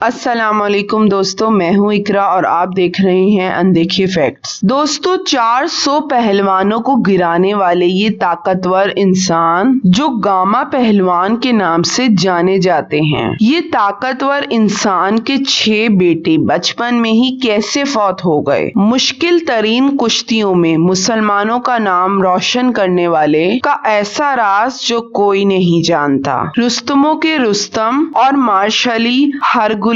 अस्सलामुअलैकुम दोस्तों, मैं हूं इकरा और आप देख रहे हैं अनदेखे फैक्ट्स। दोस्तों, 400 पहलवानों को गिराने वाले ये ताकतवर इंसान जो गामा पहलवान के नाम से जाने जाते हैं, ये ताकतवर इंसान के 6 बेटे बचपन में ही कैसे फौत हो गए। मुश्किल तरीन कुश्तियों में मुसलमानों का नाम रोशन करने वाले का ऐसा राज जो कोई नहीं जानता। रुस्तमों के रुस्तम और मार्शली हरगुलेस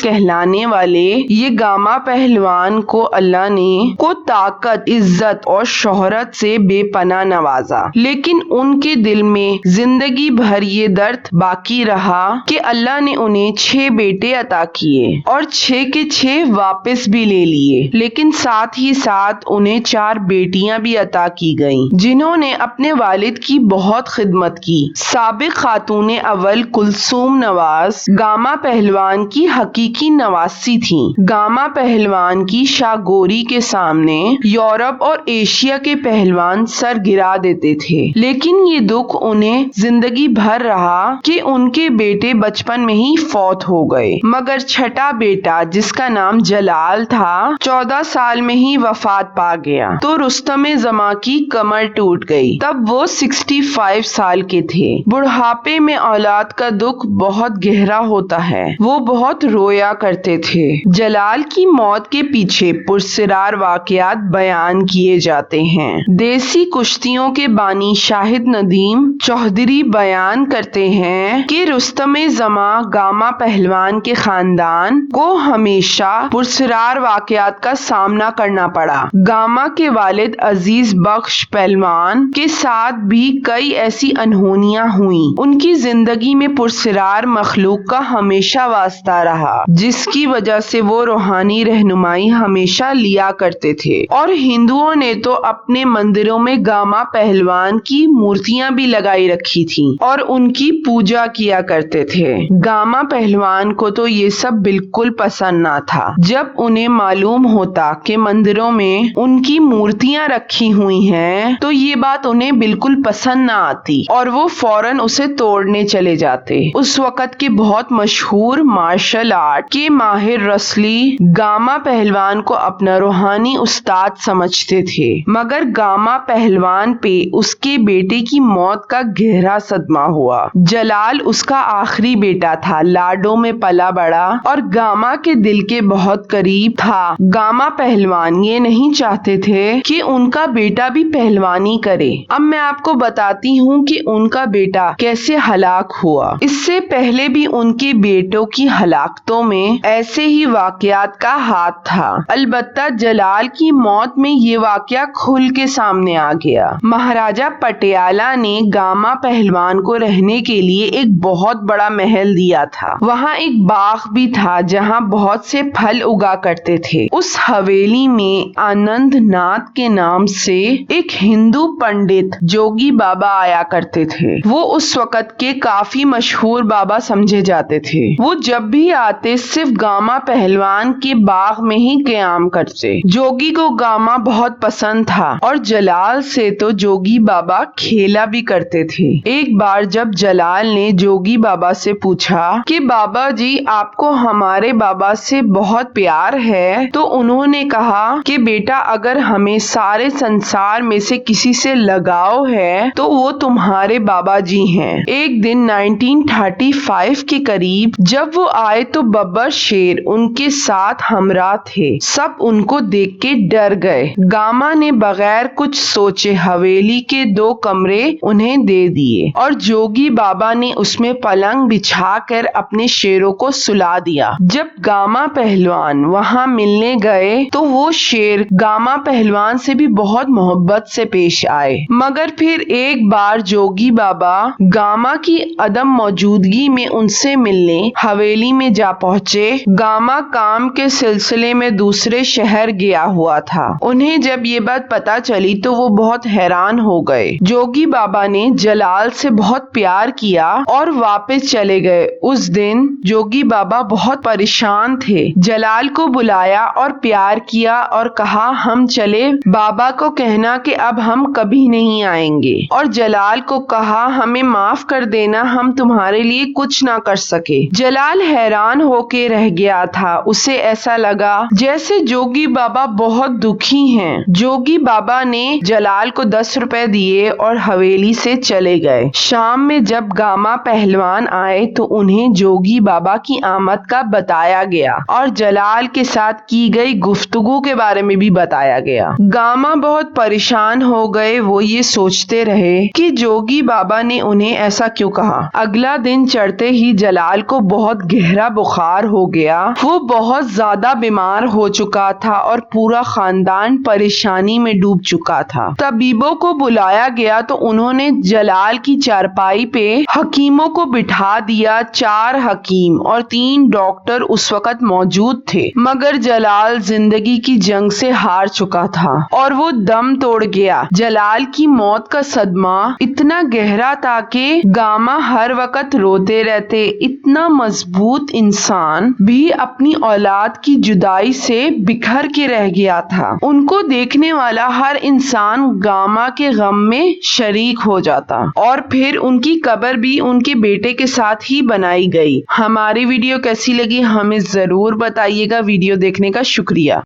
कहलाने वाले ये गामा पहलवान को अल्लाह ने ताकत, इज्जत और शोहरत से बेपनाह नवाजा, लेकिन उनके दिल में जिंदगी भर ये दर्द बाकी रहा कि अल्लाह ने उन्हें 6 बेटे अता किए और 6 के 6 वापस भी ले लिए, लेकिन साथ ही साथ उन्हें 4 बेटियां भी अता की गईं, जिन्होंने अपने वालिद की बहुत खिदमत की। साबिक खातून अव्वल कुलसूम नवाज गामा पहलवान की हकीकी नवासी थी। गामा पहलवान की शागोरी के सामने यूरोप और एशिया के पहलवान सर गिरा देते थे, लेकिन ये दुख उन्हें जिंदगी भर रहा कि उनके बेटे बचपन में ही फौत हो गए। मगर छठा बेटा, जिसका नाम जलाल था, 14 साल में ही वफात पा गया तो रुस्तम जमा की कमर टूट गई। तब वो 65 साल के थे। बुढ़ापे में औलाद का दुख बहुत गहरा होता है। वो बहुत रोया करते थे। जलाल की मौत के पीछे पुरस्कार वाकयात बयान किए जाते हैं। देसी कुश्तियों के बानी शाहिद नदीम चौधरी बयान करते हैं कि रुस्तम जमा गामा पहलवान के खानदान को हमेशा पुरस्कार वाकयात का सामना करना पड़ा। गामा के वालिद अजीज बख्श पहलवान के साथ भी कई ऐसी अनहोनियां हुई। उनकी जिंदगी में पुरस्कार मखलूक का हमेशा वास्ता रहा, जिसकी वजह से वो रूहानी रहनुमाई हमेशा लिया करते थे। और हिंदुओं ने तो अपने मंदिरों में गामा पहलवान की मूर्तियां भी लगाई रखी थी और उनकी पूजा किया करते थे। गामा पहलवान को तो ये सब बिल्कुल पसंद ना था। जब उन्हें मालूम होता कि मंदिरों में उनकी मूर्तियां रखी हुई हैं, तो ये बात उन्हें बिल्कुल पसंद ना आती और वो फौरन उसे तोड़ने चले जाते। उस वक्त के बहुत मशहूर मार्शल आर्ट के माहिर रसली गामा पहलवान को अपना रूहानी उस्ताद समझते थे। मगर गामा पहलवान पे उसके बेटे की मौत का गहरा सदमा हुआ। जलाल उसका आखिरी बेटा था, लाडो में पला बड़ा और गामा के दिल के बहुत करीब था। गामा पहलवान ये नहीं चाहते थे कि उनका बेटा भी पहलवानी करे। अब मैं आपको बताती हूँ कि उनका बेटा कैसे हलाक हुआ। इससे पहले भी उनके बेटों की हलाकतों में ऐसे ही वाकयात का हाथ था। अलबत्ता जलाल की मौत में ये वाकया खुल के सामने आ गया। महाराजा पटियाला ने गामा पहलवान को रहने के लिए एक बहुत बड़ा महल दिया था। वहाँ एक बाग भी था जहाँ बहुत से फल उगा करते थे। उस हवेली में आनंद नाथ के नाम से एक हिंदू पंडित जोगी बाबा आया करते थे। वो उस वक्त के काफी मशहूर बाबा समझे जाते थे। वो जब भी आते सिर्फ गामा पहलवान के बाग में ही क़याम करते। जोगी को गामा बहुत पसंद था और जलाल से तो जोगी बाबा खेला भी करते थे। एक बार जब जलाल ने जोगी बाबा से पूछा कि बाबा जी, आपको हमारे बाबा से बहुत प्यार है, तो उन्होंने कहा कि बेटा, अगर हमें सारे संसार में से किसी से लगाव है तो वो तुम्हारे बाबा जी हैं। एक दिन 1935 के करीब जब वो आए तो बब्बर शेर उनके साथ हमरा थे। सब उनको देख के डर गए। गामा ने बगैर कुछ सोचे हवेली के 2 कमरे उन्हें दे दिए और जोगी बाबा ने उसमें पलंग बिछाकर अपने शेरों को सुला दिया। जब गामा पहलवान वहाँ मिलने गए तो वो शेर गामा पहलवान से भी बहुत मोहब्बत से पेश आए। मगर फिर एक बार जोगी बाबा गामा की अदम मौजूदगी में उनसे मिलने हवेली में जा पहुँचे। गामा काम के सिलसिले में दूसरे शहर गया हुआ था। उन्हें जब ये बात पता चली तो वो बहुत हैरान हो गए। जोगी बाबा ने जलाल से बहुत प्यार किया और वापस चले गए। उस दिन जोगी बाबा बहुत परेशान थे। जलाल को बुलाया और प्यार किया और कहा, हम चले, बाबा को कहना कि अब हम कभी नहीं आएंगे। और जलाल को कहा, हमें माफ कर देना, हम तुम्हारे लिए कुछ ना कर सके। जलाल हैरान हैरान होके रह गया था। उसे ऐसा लगा जैसे जोगी बाबा बहुत दुखी हैं। जोगी बाबा ने जलाल को 10 रुपए दिए और हवेली से चले गए। शाम में जब गामा पहलवान आए तो उन्हें जोगी बाबा की आमद का बताया गया और जलाल के साथ की गई गुफ्तगू के बारे में भी बताया गया। गामा बहुत परेशान हो गए। वो ये सोचते रहे कि जोगी बाबा ने उन्हें ऐसा क्यों कहा। अगला दिन चढ़ते ही जलाल को बहुत गहरा बुखार हो गया। वो बहुत ज्यादा बीमार हो चुका था और पूरा खानदान परेशानी में डूब चुका था। तबीबों को बुलाया गया तो उन्होंने जलाल की चारपाई पे हकीमों को बिठा दिया। 4 हकीम और 3 डॉक्टर उस वक्त मौजूद थे, मगर जलाल जिंदगी की जंग से हार चुका था और वो दम तोड़ गया। जलाल की मौत का सदमा इतना गहरा था कि गामा हर वक्त रोते रहते। इतना मजबूत इंसान भी अपनी औलाद की जुदाई से बिखर के रह गया था। उनको देखने वाला हर इंसान गामा के गम में शरीक हो जाता और फिर उनकी कब्र भी उनके बेटे के साथ ही बनाई गई। हमारी वीडियो कैसी लगी हमें जरूर बताइएगा। वीडियो देखने का शुक्रिया।